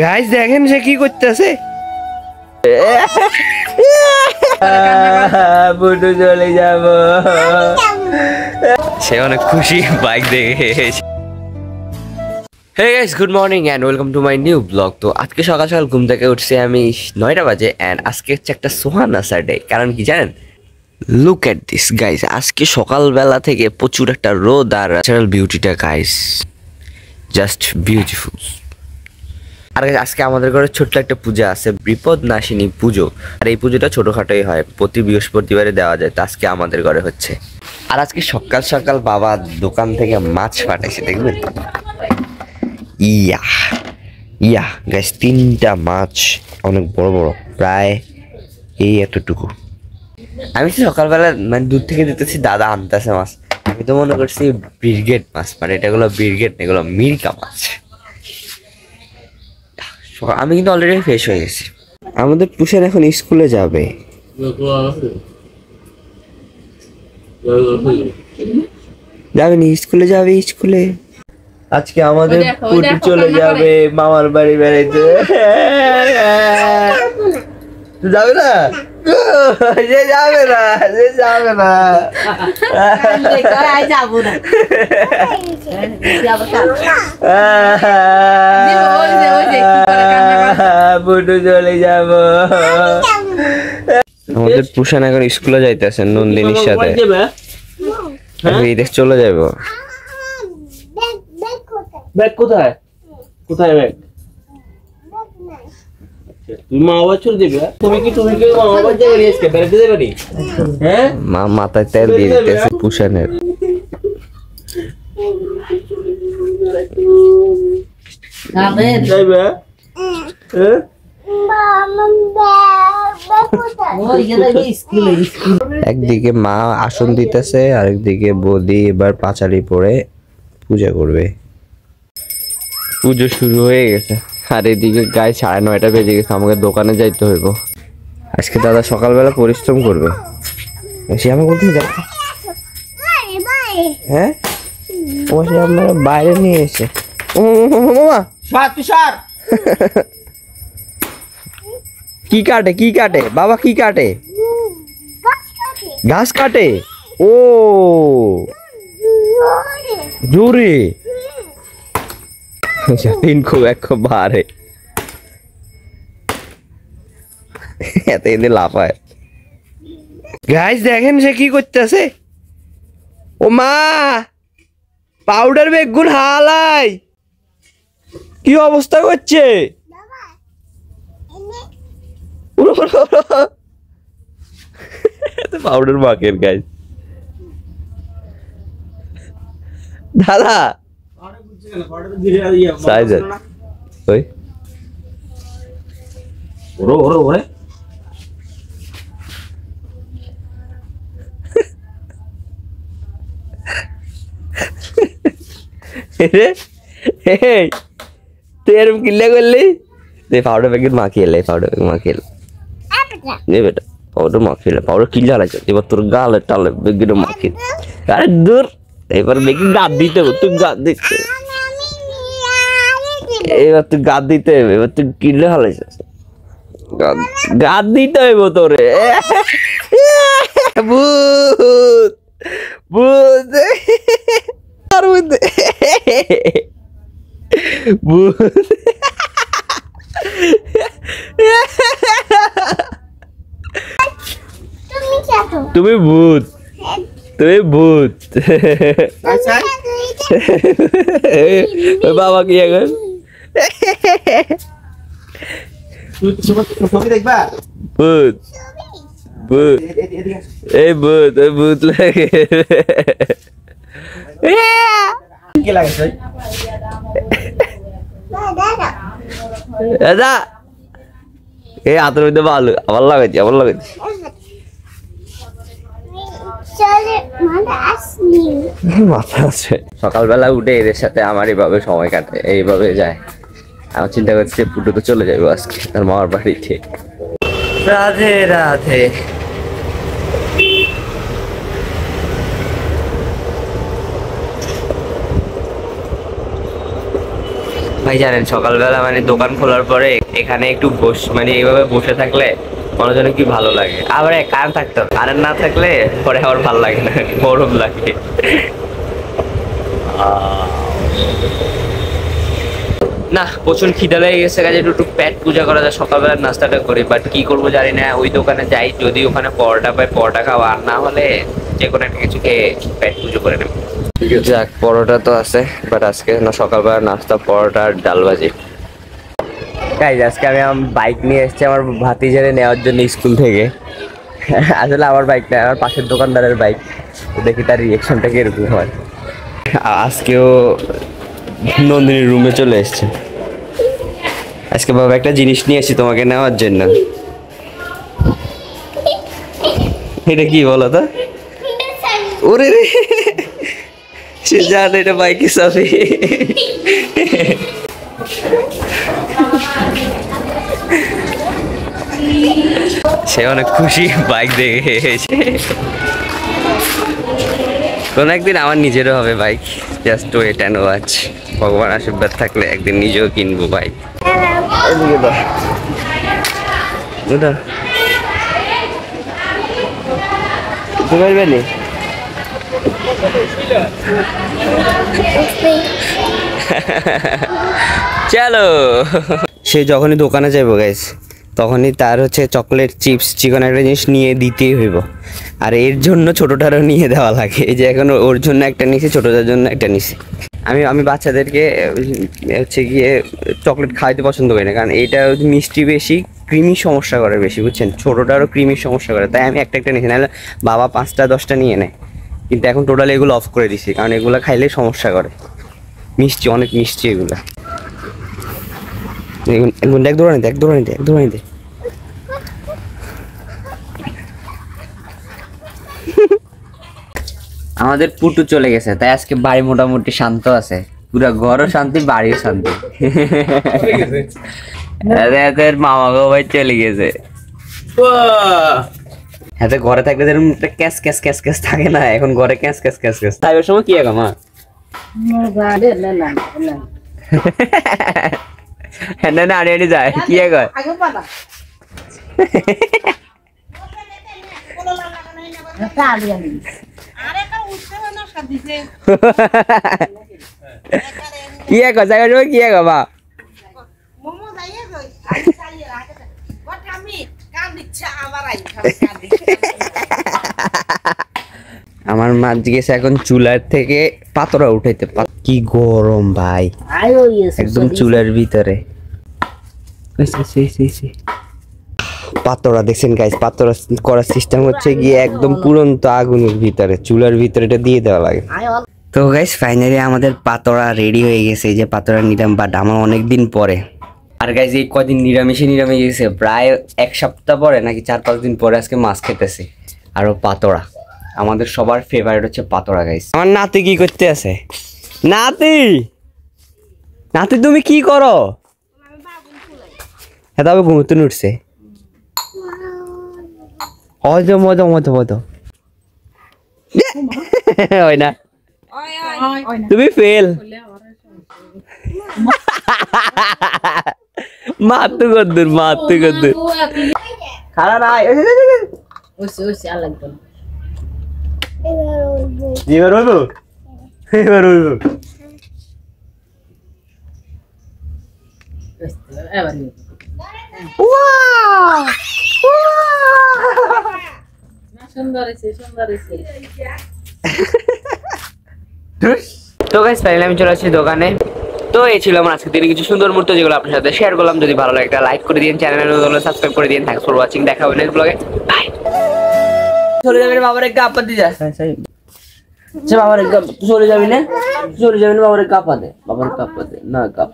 Guys দেখেন সে কি করতেছে। বুটু চলে যাব, সে অনেক খুশি বাইক দেখে। Hey guys, good morning and welcome to my new blog. তো আজকে সকাল সকাল ঘুম থেকে উঠছি আমি 9টা বাজে এন্ড আজকে হচ্ছে একটা সোহানা সানডে। কারণ কি জানেন, লুক এট দিস গাইস, আজকে সকালবেলা থেকে প্রচুর একটা রোদ আর ন্যাচারাল বিউটিটা গাইস জাস্ট বিউটিফুল। আর আজকে আমাদের ঘরে ছোট্ট একটা পূজা আছে, বিপদ নাশিনী পুজো। আর এই পুজোটা ছোটখাটোই হয়, প্রতি বৃহস্পতিবারে দেওয়া যায়। তো আজকে আমাদের ঘরে হচ্ছে। আর আজকে সকাল সকাল বাবা দোকান থেকে মাছ পাঠাইছে, দেখবেন। ইয়া ইয়া গাইস, 3টা মাছ, অনেক বড় বড়, প্রায় এই এতটুকু। আমি তো সকালবেলা মানে দূর থেকে দেখতেছি দাদা আনতেছে মাছ, আমি তো মনে করছি ব্রিগেড মাছ, মানে এটাগুলো ব্রিগেড, এগুলো মিরকা মাছ। আমি কিন্তু অলরেডি ফ্রেশ হয়ে গেছি। আমাদের পুষেন এখন স্কুলে যাবে। যাবে নি স্কুলে, যাবে স্কুলে। আজকে আমাদের পুটু চলে যাবে মামার বাড়ি বেড়াইতে। যাবে না, যে যাবে না, যে যাবে না। পুটু চলে যাব। আমাদের পুষান এখন স্কুলে যাইতেছেন নন্দিনীর সাথে। চলে যাব। ব্যাগ কোথায়? কোথায় ব্যাগ? তুমি মা বাবা চলে যাবে? তুমি কি মা বাবার জায়গায় নিয়ে আসবে? বেড়াতে যাবে নি? হ্যাঁ, মা মাথায় তেল দিয়ে দিতেছে পুষানের। যাইবে? হ্যাঁ, একদিকে মা আসন দিতেছে, আরেকদিকে বৌদি এবার পাঁচালি পরে পূজা করবে। পুজো শুরু হয়ে গেছে আর এদিকে গায়ে 9:30 বেজে গেছে, আমাকে দোকানে যাইতে হইব। আজকে দাদা সকালবেলা পরিশ্রম করবে। সে আমাকে বলতে যাবে, হ্যাঁ তোমার সে আমরা বাইরে নিয়ে এসে কি কাটে, কি কাটে বাবা, কি কাটে? ঘাস কাটে। ও জোরে, इनको एक बार है এত এনে লাফায়। গাইস দেখেন সে কি করতেছে। ও মা, পাউডার বেগুন হালাই কি অবস্থা করছে। পাউডার মাখের গাইস। দাদা সাইজের ওই ওরে ওরে ওরে তুই এরকম কিল্লা করলি। পাউডার প্যাকেট মাখিয়ে এলে, পাউডার প্যাকেট মাখিয়ে এলে বেটা, পাউডার মাখিয়ে এলে, পাউডার কিল্লা লাগছে। এবার তোর গালে টালে বেগিটা মাখিয়ে। আরে দূর, এবার দেখি গাদ দিতে হবে, তুই গাদ দিতে, এবার তুই গাদ দিতে হবে, এবার তুই কিনলে হালাইছিস, গাদ দিতে হইব তোরে। ভূত ভূত আর মধ্যে ভূত। তুমি ভূত, তুমি ভূত। বাবা কি এখন ভূত ভূত, এই ভূত, ওই ভূত লাগে। দাদা এই হাতের মধ্যে ভালো, আবার লাগাইছি, আবার লাগাইছি। মাথা আছে। সকালবেলা উঠে এদের সাথে আমার এইভাবে সময় কাটে, এইভাবে যায়। আমার চিন্তা করছি পুটু তো চলে যাবো আজকে তার মামার বাড়িতে। রাধে রাধে। ভাই জানেন সকালবেলা মানে দোকান খোলার পরে এখানে একটু মানে এইভাবে বসে থাকলে মনে যেন কি ভালো লাগে। আবার কারেন্ট থাকতো, কারেন্ট না থাকলে পরে আবার ভালো লাগে না, গরম লাগে। না প্রচুর খিদা লেগে গেছে, কাজে একটু পেট পূজা করা যায়, সকালবেলার নাস্তাটা করি। বাট কি করবো জানি না, ওই দোকানে যাই যদি ওখানে পরোটা পাই পরোটা খাওয়া, আর না হলে যে কোনো একটা কিছু খেয়ে পেট পুজো করে নেব। যাক পরোটা তো আছে, বাট আজকে না সকালবেলা নাস্তা পরোটা আর ডাল ভাজি। গাইজ আজকে আমি আমার বাইক নিয়ে এসেছি আমার ভাতিজারে নেওয়ার জন্য স্কুল থেকে। আসলে আমার বাইক না, আমার পাশের দোকানদারের বাইক। দেখি তার রিয়েকশনটা কিরকম হয়। আজকেও নন্দিনীর রুমে চলে এসছে। আজকে বাবা একটা জিনিস নিয়ে এসেছি তোমাকে নেওয়ার জন্য। এটা কি বলো তো? ওরে রে, সে জানে এটা বাইকে চাবি। সে অনেক খুশি বাইক দেখে এসে। কোন একদিন আমার নিজেরও হবে bike, just wait and watch. ভগবান আশীর্বাদ থাকলে একদিন নিজেও কিনবো বাইক। চলো, সে যখনই দোকানে যাবো গাইস তখনই তার হচ্ছে চকলেট চিপস চিকেন একটা জিনিস নিয়ে দিতেই হইব। আর এর জন্য ছোটোটারও নিয়ে দেওয়া লাগে। এই যে এখন ওর জন্য একটা নিছি, ছোটোটার জন্য একটা নিছি। আমি বাচ্চাদেরকে হচ্ছে গিয়ে চকলেট খাওয়াইতে পছন্দ করি না, কারণ এইটা মিষ্টি বেশি, ক্রিমি সমস্যা করে বেশি, বুঝছেন? ছোটোটারও ক্রিমির সমস্যা করে, তাই আমি একটা একটা নিছি, নাহলে বাবা 5টা 10টা নিয়ে নেয়। কিন্তু এখন টোটালি এগুলো অফ করে দিছি, কারণ এগুলো খাইলে সমস্যা করে, মিষ্টি অনেক মিষ্টি এগুলো। এক দৌড়ানি দে। আমাদের পুটু চলে গেছে, তাই আজকে বাড়ি মোটামুটি শান্ত আছে, পুরো ঘরও শান্তি বাড়িও শান্তি। মামা গো ভাই চলে গেছে। হ্যাঁ, ঘরে থাকলে যেরকম একটা ক্যাস ক্যাস ক্যাস ক্যাস থাকে না, এখন ঘরে ক্যাস ক্যাস ক্যাস ক্যাস। তাই ওর সময় কি আগে মা না আড়ি যায় কি আগে কি আগে যাই সময় কি আগে মা আমার মা গেছে এখন চুলার থেকে পাতরা উঠাইতে। কি গরম ভাই, একদম চুলার ভিতরে পাতরা দেখছেন গাইস। পাতরা করার সিস্টেম হচ্ছে গিয়ে একদম পুরন্ত আগুনের ভিতরে, চুলার ভিতরে এটা দিয়ে দেওয়া লাগে। তো গাইস ফাইনালি আমাদের পাতরা রেডি হয়ে গেছে। এই যে পাতরা নিলাম, বাট আমার অনেকদিন পরে। আর গাইস এই কদিন নিরামিষ গেছে, প্রায় 1 সপ্তাহ পরে নাকি 4-5 দিন পরে আজকে মাছ খেতেছি। আরো পাতরা, আমাদের সবার ফেভারিট হচ্ছে পাতরা গাইস। আমার নাতি কি করতে আছে? নাতি নাতি তুমি কি করো? হ্যাঁ তবে ঘুমোতে উঠছে। মজা হয় না, তুমি ফেল। মাতু কদ্দুর খারা নাই। এবার হইব তো গাইস ফাইনালি আমি চলে আসছি দোকানে। তো এই ছিল আমার আজকে দিনে কিছু সুন্দর মুহূর্ত, যেগুলো আপনার সাথে শেয়ার করলাম। যদি ভালো লাগে একটা লাইক করে দিন, চ্যানেলে সাবস্ক্রাইব করে দিন। থ্যাঙ্কস ফর ওয়াচিং, দেখা হবে নেক্সট ব্লগে। বাই। চলে যাবেন বাবার এক কাপ দিয়ে যা। বাবার এক কাপ চলে যাবি না, বাবার এক কাপ দে, বাবার কাপ দে না কাপ।